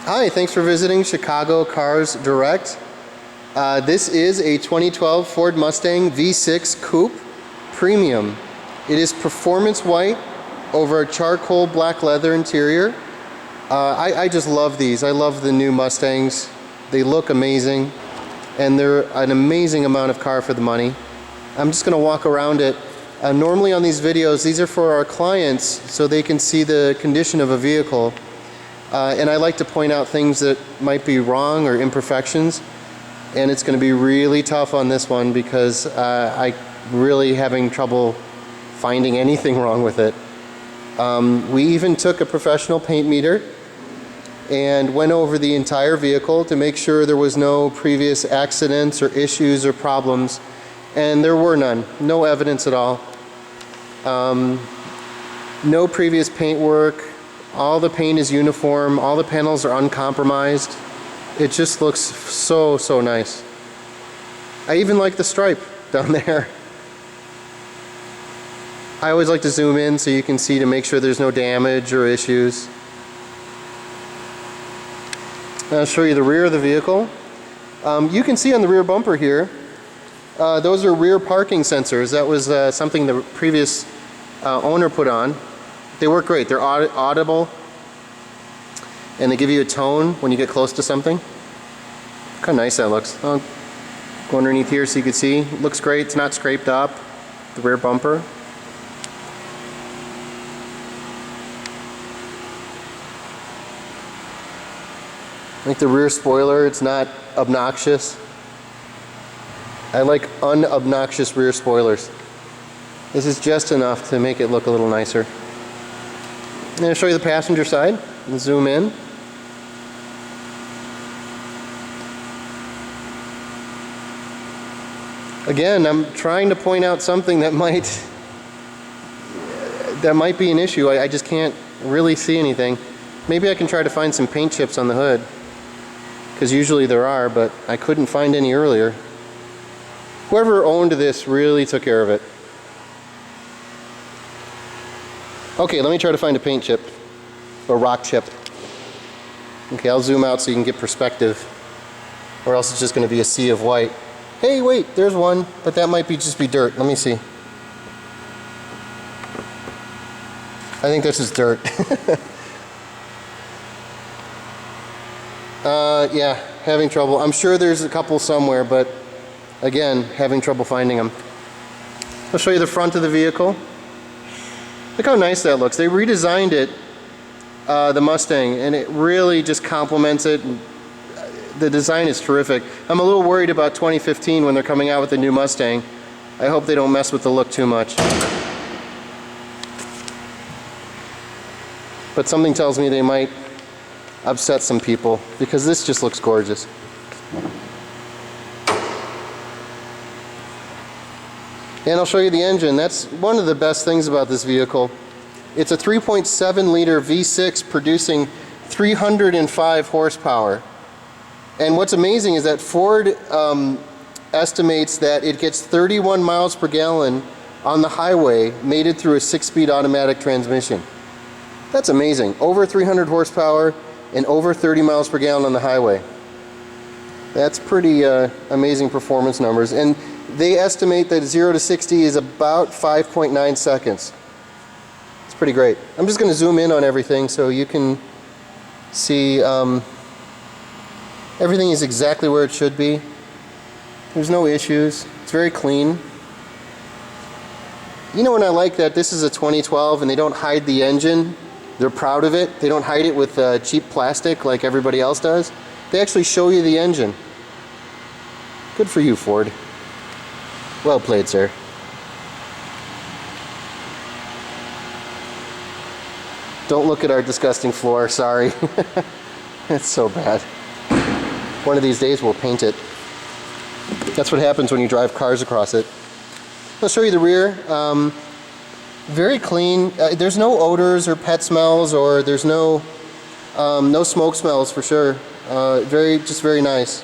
Hi, thanks for visiting Chicago Cars Direct. This is a 2012 Ford Mustang V6 Coupe Premium. It is performance white over a charcoal black leather interior. I just love these. I love the new Mustangs. They look amazing and they're an amazing amount of car for the money. I'm just going to walk around it. Normally on these videos, these are for our clients so they can see the condition of a vehicle. And I like to point out things that might be wrong or imperfections. And it's going to be really tough on this one because I'm really having trouble finding anything wrong with it. We even took a professional paint meter and went over the entire vehicle to make sure there was no previous accidents or issues or problems. And there were none. No evidence at all. No previous paint work. All the paint is uniform. All the panels are uncompromised. It just looks so nice. I even like the stripe down there. I always like to zoom in so you can see to make sure there's no damage or issues. I'll show you the rear of the vehicle. You can see on the rear bumper here, those are rear parking sensors. That was something the previous owner put on. They work great. They're audible and they give you a tone when you get close to something. Look how nice that looks. I'll go underneath here so you can see. It looks great. It's not scraped up, the rear bumper. Like the rear spoiler, it's not obnoxious. I like unobnoxious rear spoilers. This is just enough to make it look a little nicer. I'm going to show you the passenger side and zoom in. Again, I'm trying to point out something that might be an issue. I just can't really see anything. Maybe I can try to find some paint chips on the hood, because usually there are, but I couldn't find any earlier. Whoever owned this really took care of it. Okay, let me try to find a paint chip or rock chip. Okay, I'll zoom out so you can get perspective, or else it's just going to be a sea of white. Hey, wait, there's one, but that might just be dirt. Let me see. I think this is dirt. Yeah, having trouble. I'm sure there's a couple somewhere, but again, having trouble finding them. I'll show you the front of the vehicle. Look how nice that looks. They redesigned it, the Mustang, and it really just complements it. The design is terrific. I'm a little worried about 2015 when they're coming out with the new Mustang. I hope they don't mess with the look too much. But something tells me they might upset some people because this just looks gorgeous. And I'll show you the engine. That's one of the best things about this vehicle. It's a 3.7 liter V6 producing 305 horsepower. And what's amazing is that Ford estimates that it gets 31 miles per gallon on the highway mated through a 6-speed automatic transmission. That's amazing. Over 300 horsepower and over 30 miles per gallon on the highway. That's pretty amazing performance numbers. And they estimate that 0 to 60 is about 5.9 seconds. It's pretty great. I'm just going to zoom in on everything so you can see everything is exactly where it should be. There's no issues. It's very clean. You know, when I like that this is a 2012 and they don't hide the engine. They're proud of it. They don't hide it with cheap plastic like everybody else does. They actually show you the engine. Good for you, Ford. Well played, sir. Don't look at our disgusting floor, sorry. It's so bad. One of these days we'll paint it. That's what happens when you drive cars across it. I'll show you the rear. Very clean. There's no odors or pet smells, or there's no smoke smells for sure. Just very nice.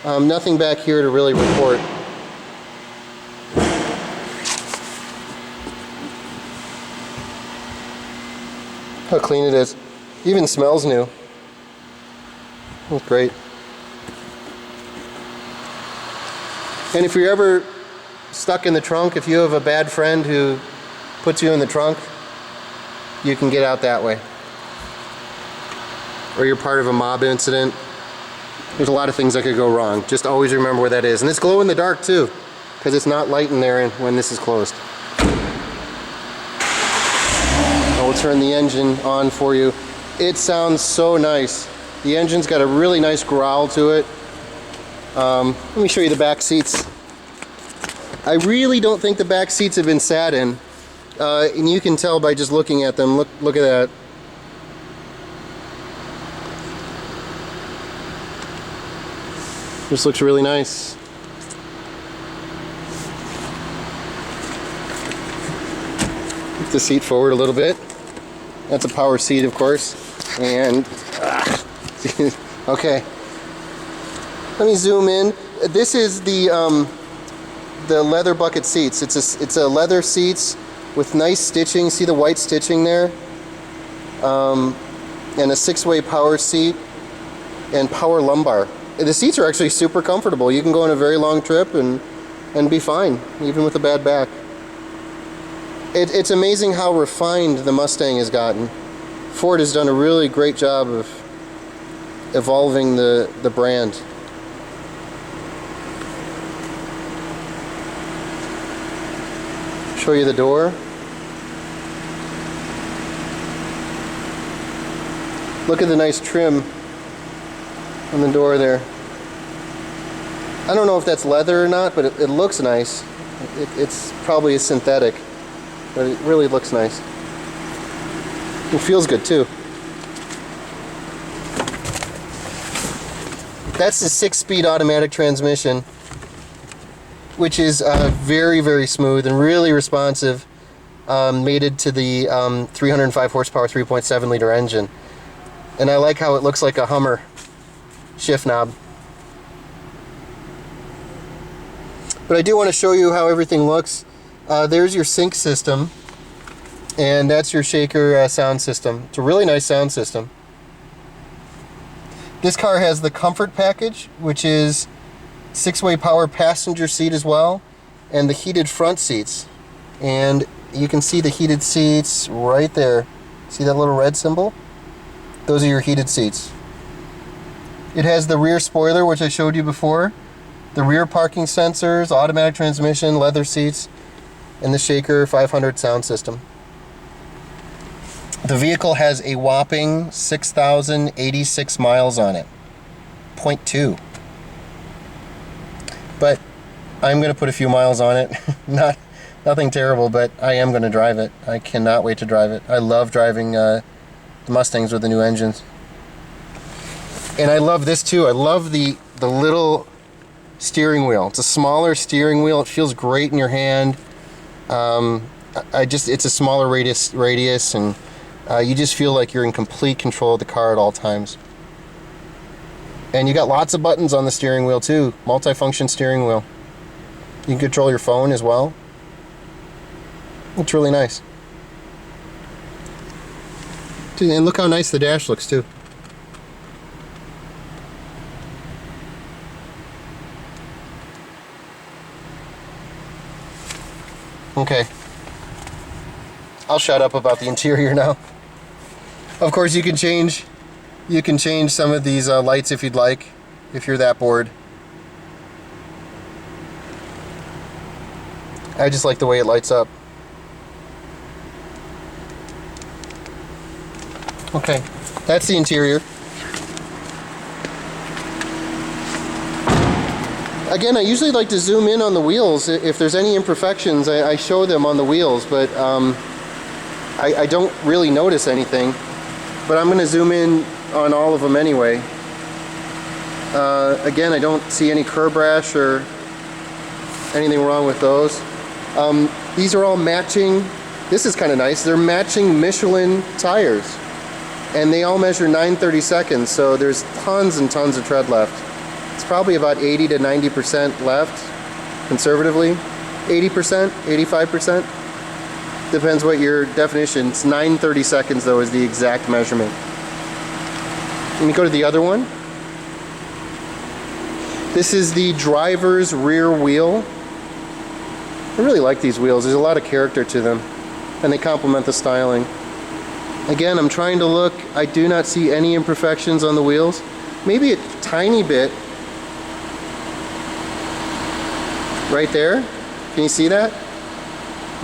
Nothing back here to really report. How clean it is. Even smells new. That's great. And if you're ever stuck in the trunk, if you have a bad friend who puts you in the trunk, you can get out that way. Or you're part of a mob incident. There's a lot of things that could go wrong. Just always remember where that is. And it's glow in the dark too, because it's not light in there when this is closed. I will turn the engine on for you. It sounds so nice. The engine's got a really nice growl to it. Let me show you the back seats. I really don't think the back seats have been sat in. And you can tell by just looking at them. Look at that. This looks really nice. Put the seat forward a little bit. That's a power seat, of course. And okay. Let me zoom in. This is the leather bucket seats. It's a leather seats with nice stitching. See the white stitching there? And a 6-way power seat and power lumbar. The seats are actually super comfortable. You can go on a very long trip and be fine, even with a bad back. It's amazing how refined the Mustang has gotten. Ford has done a really great job of evolving the brand. Show you the door. Look at the nice trim on the door there. I don't know if that's leather or not, but it looks nice. It's probably a synthetic, but it really looks nice. It feels good too. That's the 6-speed automatic transmission, which is very, very smooth and really responsive, mated to the 305 horsepower 3.7 liter engine. And I like how it looks like a Hummer shift knob. But I do want to show you how everything looks. There's your sync system, and that's your shaker sound system. It's a really nice sound system. This car has the comfort package, which is 6-way power passenger seat as well, and the heated front seats. And you can see the heated seats right there. See that little red symbol? Those are your heated seats. It has the rear spoiler, which I showed you before, the rear parking sensors, automatic transmission, leather seats, and the Shaker 500 sound system. The vehicle has a whopping 6,086 miles on it. 0.2. But I'm going to put a few miles on it. Nothing terrible, but I am going to drive it. I cannot wait to drive it. I love driving the Mustangs with the new engines. And I love this too. I love the little steering wheel. It's a smaller steering wheel. It feels great in your hand. It's a smaller radius, and you just feel like you're in complete control of the car at all times. And you got lots of buttons on the steering wheel too. Multi-function steering wheel. You can control your phone as well. It's really nice. And look how nice the dash looks too. Okay. I'll shut up about the interior now. Of course, you can change some of these lights if you'd like, if you're that bored. I just like the way it lights up. Okay, that's the interior. Again, I usually like to zoom in on the wheels. If there's any imperfections, I show them on the wheels, but I don't really notice anything. But I'm going to zoom in on all of them anyway. Again, I don't see any curb rash or anything wrong with those. These are all matching. This is kind of nice. They're matching Michelin tires. And they all measure 9/32, so there's tons and tons of tread left. It's probably about 80 to 90% left, conservatively. 80%, 85%. Depends what your definition. It's 9/32 though is the exact measurement. Let me go to the other one. This is the driver's rear wheel. I really like these wheels. There's a lot of character to them, and they complement the styling. Again, I'm trying to look. I do not see any imperfections on the wheels. Maybe a tiny bit right there. Can you see that?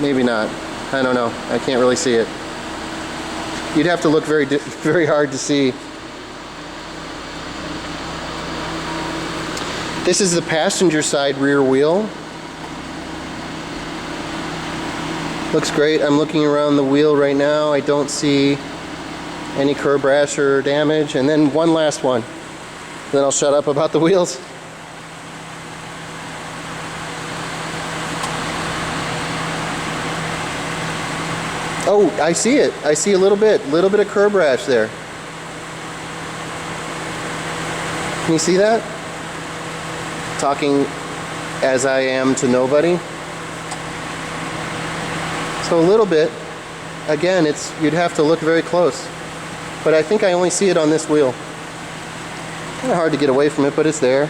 Maybe not. I don't know. I can't really see it. You'd have to look very hard to see. This is the passenger side rear wheel. Looks great. I'm looking around the wheel right now. I don't see any curb rash or damage. And then one last one. Then I'll shut up about the wheels. Oh, I see it. I see a little bit of curb rash there. Can you see that? Talking as I am to nobody. So a little bit. Again, you'd have to look very close. But I think I only see it on this wheel. Kind of hard to get away from it, but it's there.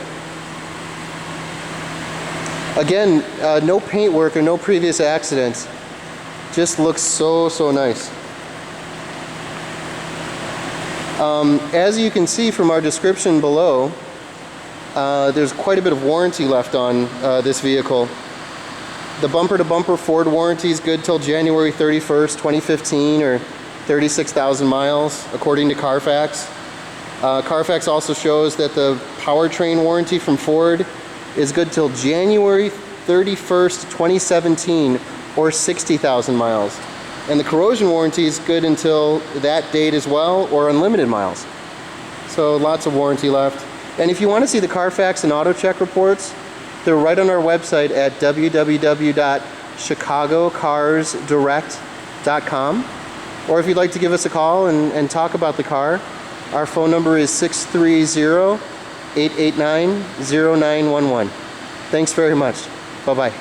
Again, no paint work or no previous accidents. Just looks so nice. As you can see from our description below, there's quite a bit of warranty left on this vehicle. The bumper-to-bumper Ford warranty is good till January 31st, 2015, or 36,000 miles, according to CarFax. CarFax also shows that the Powertrain warranty from Ford is good till January 31st, 2017, or 60,000 miles. And the Corrosion warranty is good until that date as well, or unlimited miles. So lots of warranty left. And if you want to see the CarFax and AutoCheck reports, they're right on our website at www.chicagocarsdirect.com. Or if you'd like to give us a call and talk about the car, our phone number is 630-889-0911. Thanks very much. Bye-bye.